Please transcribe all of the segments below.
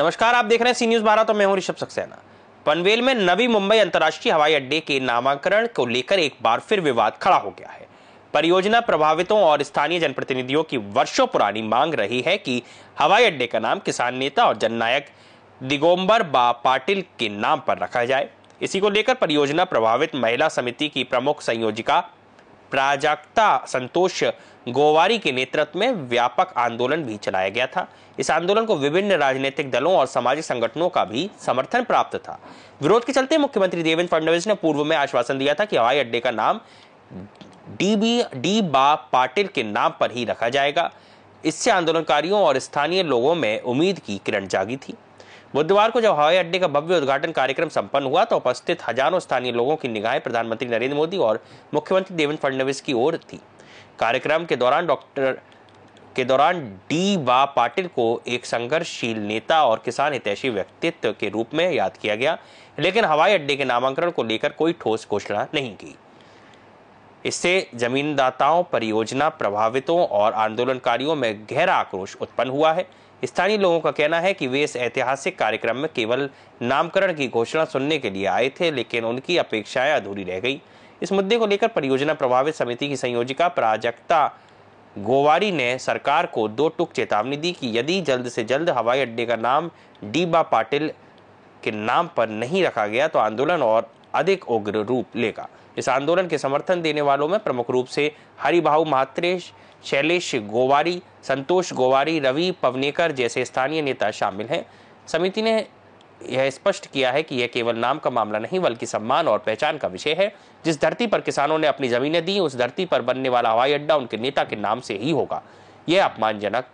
नमस्कार, आप देख रहे हैं सी न्यूज भारत और मैं हूं ऋषभ सक्सेना। पनवेल में नवी मुंबई अंतर्राष्ट्रीय हवाई अड्डे के नामकरण को लेकर एक बार फिर विवाद खड़ा हो गया है। परियोजना प्रभावितों और स्थानीय जनप्रतिनिधियों की वर्षों पुरानी मांग रही है कि हवाई अड्डे का नाम किसान नेता और जननायक दिगंबर बा पाटिल के नाम पर रखा जाए। इसी को लेकर परियोजना प्रभावित महिला समिति की प्रमुख संयोजिका प्राजक्ता संतोष गोवारी के नेतृत्व में व्यापक आंदोलन भी चलाया गया था। इस आंदोलन को विभिन्न राजनीतिक दलों और सामाजिक संगठनों का भी समर्थन प्राप्त था। विरोध के चलते मुख्यमंत्री देवेंद्र फडणवीस ने पूर्व में आश्वासन दिया था कि हवाई अड्डे का नाम डी बा पाटिल के नाम पर ही रखा जाएगा। इससे आंदोलनकारियों और स्थानीय लोगों में उम्मीद की किरण जागी थी। बुधवार को जब हवाई अड्डे का भव्य उद्घाटन कार्यक्रम संपन्न हुआ तो उपस्थित हजारों स्थानीय लोगों की निगाहें प्रधानमंत्री नरेंद्र मोदी और मुख्यमंत्री देवेंद्र फडणवीस की ओर थी। कार्यक्रम के दौरान डी बा पाटिल को एक संघर्षशील नेता और किसान हितैषी व्यक्तित्व के रूप में याद किया गया, लेकिन हवाई अड्डे के नामकरण को लेकर कोई ठोस घोषणा नहीं की। इससे जमीनदाताओं, परियोजना प्रभावितों और आंदोलनकारियों में गहरा आक्रोश उत्पन्न हुआ है। स्थानीय लोगों का कहना है कि वे इस ऐतिहासिक कार्यक्रम में केवल नामकरण की घोषणा सुनने के लिए आए थे, लेकिन उनकी अपेक्षाएं अधूरी रह गई। इस मुद्दे को लेकर परियोजना प्रभावित समिति की संयोजिका प्राजक्ता गोवारी ने सरकार को दो टूक चेतावनी दी कि यदि जल्द से जल्द हवाई अड्डे का नाम डी बा पाटिल के नाम पर नहीं रखा गया तो आंदोलन और अधिक उग्र रूप लेगा। इस आंदोलन के समर्थन देने वालों में प्रमुख रूप से हरिभाऊ महात्रे, शैलेश गोवारी, संतोष गोवारी, रवि पवनेकर जैसे स्थानीय नेता शामिल हैं। समिति ने यह स्पष्ट किया है कि यह केवल नाम का मामला नहीं बल्कि सम्मान और पहचान का विषय है। जिस धरती पर किसानों ने अपनी जमीनें दी, उस धरती पर बनने वाला हवाई अड्डा उनके नेता के नाम से ही होगा। यह अपमानजनक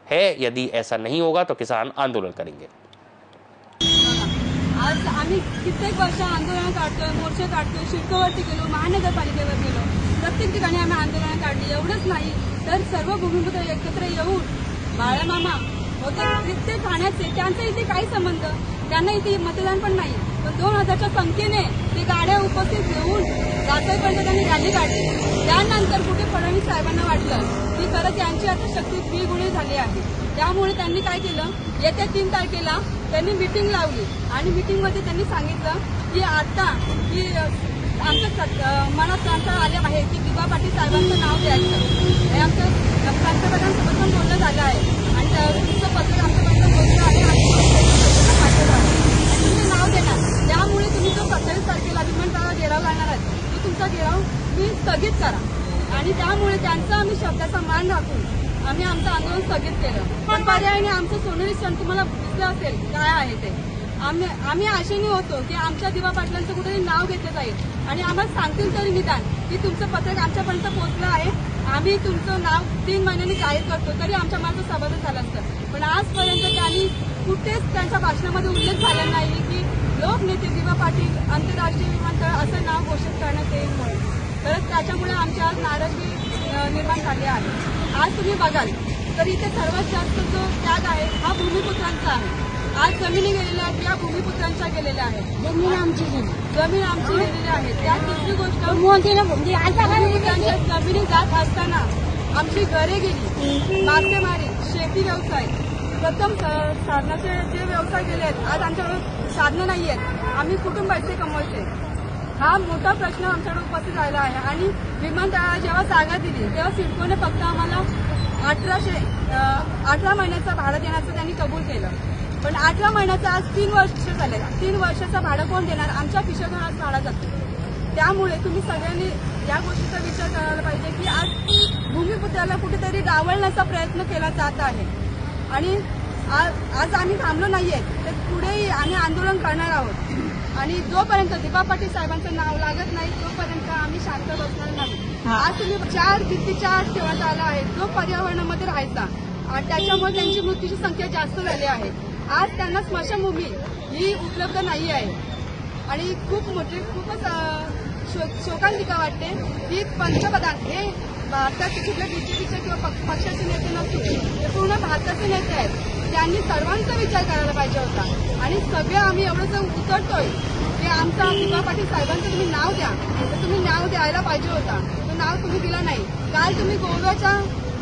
है। यदि ऐसा नहीं होगा तो किसान आंदोलन करेंगे। आज आम्ही कित्येक वर्ष आंदोलन काढतोय, मोर्चे काढतोय, शिडकोवरती गेलो, महानगरपालिकेवर गेलो, प्रत्येक ठिकाणी आम्ही आंदोलन काढली। एवढंच नाही तर सर्व भूमिपुत्र एकत्र येऊन बाळामामा होते ते ठाण्याचे, त्यांचा इथे काही संबंध, त्यांना इथे मतदान पण नाही, पण 2000च्या संख्येने ते गाड्या उपस्थित घेऊन जातोयपर्यंत त्यांनी रॅली काढली। त्यानंतर कुठे फडणवीस साहेबांना वाटलं की खरंच यांची आता शक्ती द्विगुणी झाली आहे, त्यामुळे त्यांनी काय केलं, येत्या 3 तारखेला त्यांनी मीटिंग लावली आणि मीटिंगमध्ये त्यांनी सांगितलं की आता की आमच्या मनात त्यांचा आले आहे की दिबा पाटील साहेबांचं नाव द्यायचं। हे आमचं पंतप्रधानांसोबत पण बोलणं झालं आहे आणि तुमचं पत्र आमच्यापर्यंत पोहोचलं आहे आणि तुम्ही नाव देणार, त्यामुळे तुम्ही जो 27 तारखेला विमानतळावर घेराव घालणार आहात तो तुमचा घेराव तुम्ही स्थगित करा। आणि त्यामुळे त्यांचा आम्ही शब्दाचा मान राखून आम्ही आमचं आंदोलन स्थगित केलं। पण पर्यायाने आमचं सोनेरी सण तुम्हाला दिसलं असेल काय आहे ते, आम्ही आशेने होतो की आमच्या दिबा पाटलांचं कुठेतरी नाव घेतलं जाईल आणि आम्हाला सांगतील तरी निदान की तुमचं पत्रक आमच्यापर्यंत पोहोचलं आहे, आम्ही तुमचं नाव 3 महिन्यांनी जाहीर करतो, तरी आमच्या माझं समाधान झालं असतं। पण आजपर्यंत त्यांनी कुठेच त्यांच्या भाषणामध्ये उल्लेख झाला नाही की लोकनेते दिबा पाटील आंतरराष्ट्रीय विमानतळ असं नाव घोषित करण्यात येईल म्हणून। तर त्याच्यामुळे आमच्या आज नाराजगी निर्माण झाली आहे। आज तुम्ही बघाल तर इथे सर्वात जास्त जो त्याग आहे हा भूमिपुत्रांचा आहे। आज जमिनी गेलेल्या आहेत, या भूमिपुत्रांच्या गेलेल्या आहेत, जमीन आमची गेलेली आहे। त्या दुसरी गोष्ट भूमिपुत्रांच्या जमिनी जात असताना आमची घरे गेली, मासेमारी, शेती व्यवसाय, प्रथम साधनाचे जे व्यवसाय गेले आहेत, आज आमच्याकडे साधनं नाही आहेत, आम्ही कुठून पैसे कमवायचे, हा मोठा प्रश्न आमच्याकडे उपस्थित राहिला आहे। आणि विमानतळाला जेव्हा जागा दिली तेव्हा सिडकोने फक्त आम्हाला 18 महिन्याचं भाडं देण्याचं त्यांनी कबूल केलं, पण 18 महिन्याचं आज 3 वर्ष झाले। 3 वर्षाचं भाडं कोण देणार, आमच्या खिशातून आज भाडा जातो। त्यामुळे तुम्ही सगळ्यांनी या गोष्टीचा विचार करायला पाहिजे की आज भूमिपुत्राला कुठेतरी डावलण्याचा प्रयत्न केला जात आहे आणि आज आम्ही थांबलो नाहीये, तर पुढेही आम्ही आंदोलन करणार आहोत आणि जोपर्यंत दिबा पाटील साहेबांचं नाव लागत नाही तोपर्यंत आम्ही शांत बसणार नाही। आज तुम्ही 4 भिंतीच्या आत ठेवण्यात आला आहे, जो पर्यावरणामध्ये राहायचा, त्याच्यामुळे त्यांची मृत्यूची संख्या जास्त झाली आहे। आज त्यांना स्मशानभूमी ही उपलब्ध नाही आहे आणि खूपच शोकांतिका वाटते की पंतप्रधान हे भारताचे कुठल्या बीजेपीचे किंवा पक्षाचे नेते नसून ते पूर्ण भारताचे नेते आहेत। त्यांनी सर्वांचा विचार करायला पाहिजे होता आणि सगळे आम्ही एवढं उतरतोय की आमचा दिबा पाटील साहेबांचं तुम्ही नाव द्या, तर तुम्ही नाव द्यायला पाहिजे होता, तो नाव तुम्ही दिला नाही। काल तुम्ही गोव्याच्या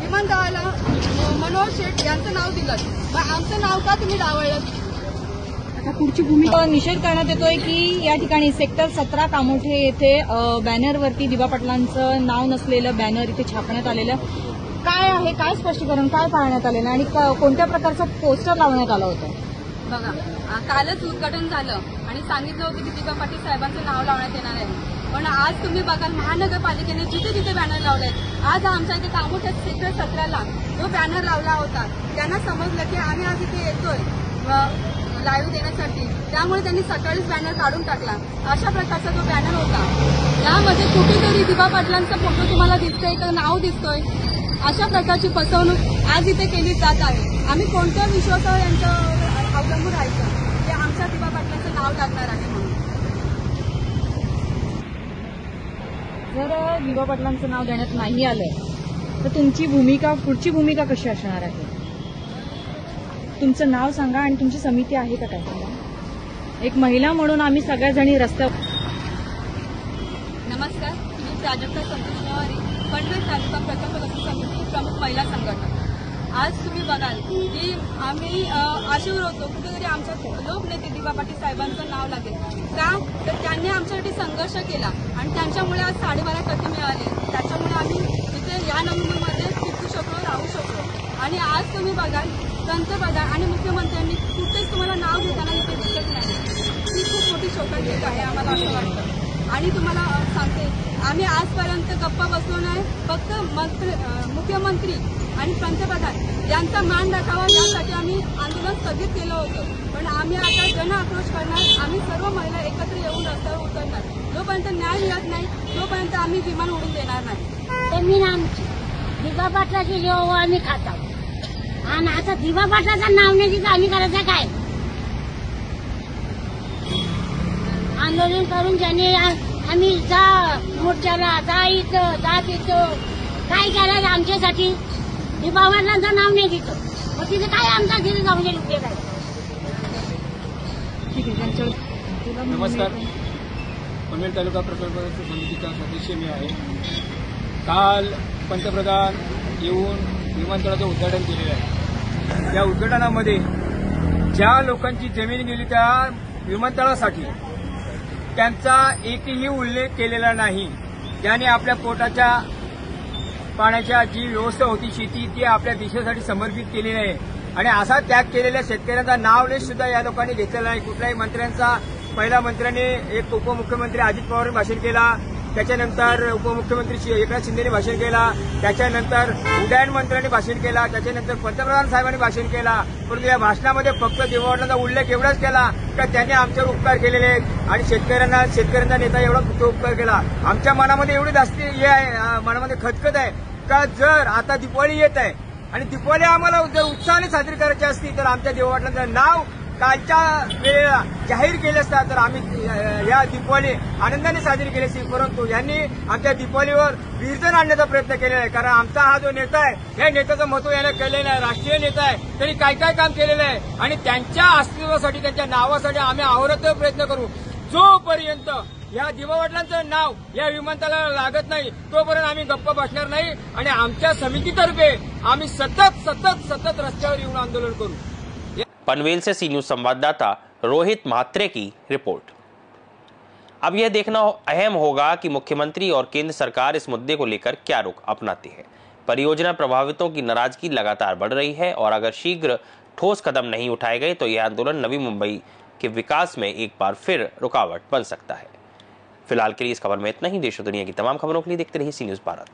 विमानतळाला मनोहर शेठ यांचं नाव दिलं, मग आमचं नाव का तुम्ही डावळलं? आता पुढची भूमिका निषेध करण्यात येतोय की या ठिकाणी सेक्टर 17 कामोठे येथे बॅनरवरती दिवा पाटलांचं नाव नसलेलं बॅनर इथे छापण्यात आलेलं काय आहे, काय स्पष्टीकरण, काय पाहण्यात आलेलं आणि कोणत्या प्रकारचं पोस्टर लावण्यात आलं होतं? बघा, कालच उद्घाटन झालं आणि सांगितलं होतं की दिवा पाटील साहेबांचं नाव लावण्यात येणार आहे, पण आज तुम्ही बघाल महानगरपालिकेने जिथे जिथे बॅनर लावले, आज आमच्या इथे कामोठ्यात सेक्टर 17ला जो बॅनर लावला होता त्यांना समजलं की आम्ही आज इथे येतोय लाईव्ह देण्यासाठी, त्यामुळे त्यांनी सकाळीच बॅनर काढून टाकला. अशा प्रकारचा जो बॅनर होता यामध्ये कुठेतरी दिवा पाटलांचा फोटो तुम्हाला दिसतोय का नाव दिसतोय, अशा प्रकारची फसवणूक आज इथे केली जात आहे. आम्ही कोणत्या विश्वासावर यांच्यावर अवलंबून राहायचं की आमच्या दिवा पाटलांचं नाव लागणार आहे म्हणून. जर दिवा पाटलांचं नाव देण्यात नाही आलं तर तुमची भूमिका, पुढची भूमिका कशी असणार आहे? तुमचं नाव सांगा आणि तुमची समिती आहे का काय? एक महिला म्हणून आम्ही सगळ्याजणी रस्त्यावर. नमस्कार, मी प्राजक्ता संतोष नवारी, पनवेल तालुका प्रकल्प समिती प्रमुख महिला संघटना. आज तुम्ही बघाल की आम्ही आशेवर होतो कुठेतरी आमच्या लोकनेते दिवा पाटील साहेबांचं नाव लागेल का, तर त्यांनी आमच्यासाठी संघर्ष केला आणि त्यांच्यामुळे आज 12.5% मिळाले. त्याच्यामुळे आम्ही तिथे या नोव्हेंबरमध्ये टिकू शकलो, राहू शकलो. आणि आज तुम्ही बघाल पंतप्रधान आणि मुख्यमंत्र्यांनी कुठेच तुम्हाला नाव घेताना इथे दिसत नाही. ही खूप मोठी शोकांतिका आहे आम्हाला असं वाटतं. आणि तुम्हाला सांगते, आम्ही आजपर्यंत गप्पा बसलो नाही, फक्त मुख्यमंत्री आणि पंतप्रधान यांचा मान राखावा यासाठी आम्ही आंदोलन स्थगित केलं होतं. पण आम्ही आता जन आक्रोश करणार, आम्ही सर्व महिला एकत्र येऊन रस्त्यावर उतरणार. जोपर्यंत न्याय मिळत नाही तोपर्यंत आम्ही विमान उडून देणार नाही. जमीन आमची, दिवा पाटलाची जेव्हा आम्ही खात आहोत आणि आता दिवा पाटलाचं नाव नाही तिथं आम्ही करायचं काय? आंदोलन करून ज्याने आम्ही जा मोर्चाला, जा इथं, जा तिथं, काय करायचं आमच्यासाठी? दिवा पाटलांचं नाव नाही तिथं, मग तिथे काय आमचा तिथे जाऊन उपयोग आहे? नमस्कार, पनवेल तालुका प्रकल्प समितीचा सदस्य मी आहे. काल पंतप्रधान येऊन विमानतळाचं उद्घाटन केलेलं आहे. या उद्घाटनामध्ये ज्या लोकांची जमीन गेली त्या विमानतळासाठी त्यांचा एकही उल्लेख केलेला नाही. त्याने आपल्या पोटाच्या पाण्याच्या जी व्यवस्था होती, शेती, ती आपल्या देशासाठी समर्पित केलेली आहे. आणि असा त्याग केलेल्या शेतकऱ्यांचा नाव लिस्ट सुद्धा या लोकांनी घेतलेला नाही. कुठल्याही मंत्र्यांचा, पहिल्या मंत्र्याने एक उपमुख्यमंत्री अजित पवारांनी भाषण केला, त्याच्यानंतर उपमुख्यमंत्री एकनाथ शिंदेने भाषण केला, त्याच्यानंतर उड्डयन मंत्र्यांनी भाषण केला, त्याच्यानंतर पंतप्रधान साहेबांनी भाषण केला. परंतु या भाषणामध्ये फक्त दिवा पाटलांचा उल्लेख एवढाच केला का त्यांनी आमच्यावर उपकार केलेले आहेत आणि शेतकऱ्यांचा नेता एवढा फक्त उपकार केला. आमच्या मनामध्ये एवढी जास्ती हे आहे, मनामध्ये खतखत आहे का जर आता दिवाळी येत आहे आणि दिवाळी आम्हाला जर उत्साहाने साजरी करायची असती तर आमच्या दिवा पाटलांचं नाव कालच्या वेळेला जाहीर केले असता तर आम्ही या दिवाळी आनंदाने साजरी केली असती. परंतु यांनी आमच्या दिवाळीवर विसर्जन आणण्याचा प्रयत्न केलेला आहे. कारण आमचा हा जो नेता आहे, या नेत्याचं महत्व याने केलेलं आहे. राष्ट्रीय नेता आहे, त्यांनी काय काय काम केलेलं आहे आणि त्यांच्या अस्तित्वासाठी, त्यांच्या नावासाठी आम्ही अहोरात्र प्रयत्न करू. जोपर्यंत या दिवा पाटलांचं नाव या विमानतळाला लागत नाही तोपर्यंत आम्ही गप्प बसणार नाही आणि आमच्या समितीतर्फे आम्ही सतत रस्त्यावर येऊन आंदोलन करू. पनवेल से सी न्यूज संवाददाता रोहित म्हात्रे की रिपोर्ट। अब यह देखना अहम होगा कि मुख्यमंत्री और केंद्र सरकार इस मुद्दे को लेकर क्या रुख अपनाती है। परियोजना प्रभावितों की नाराजगी लगातार बढ़ रही है और अगर शीघ्र ठोस कदम नहीं उठाए गए तो यह आंदोलन नवी मुंबई के विकास में एक बार फिर रुकावट बन सकता है। फिलहाल के लिए इस खबर में इतना ही। देश और दुनिया की तमाम खबरों के लिए देखते रहिए सी न्यूज भारत।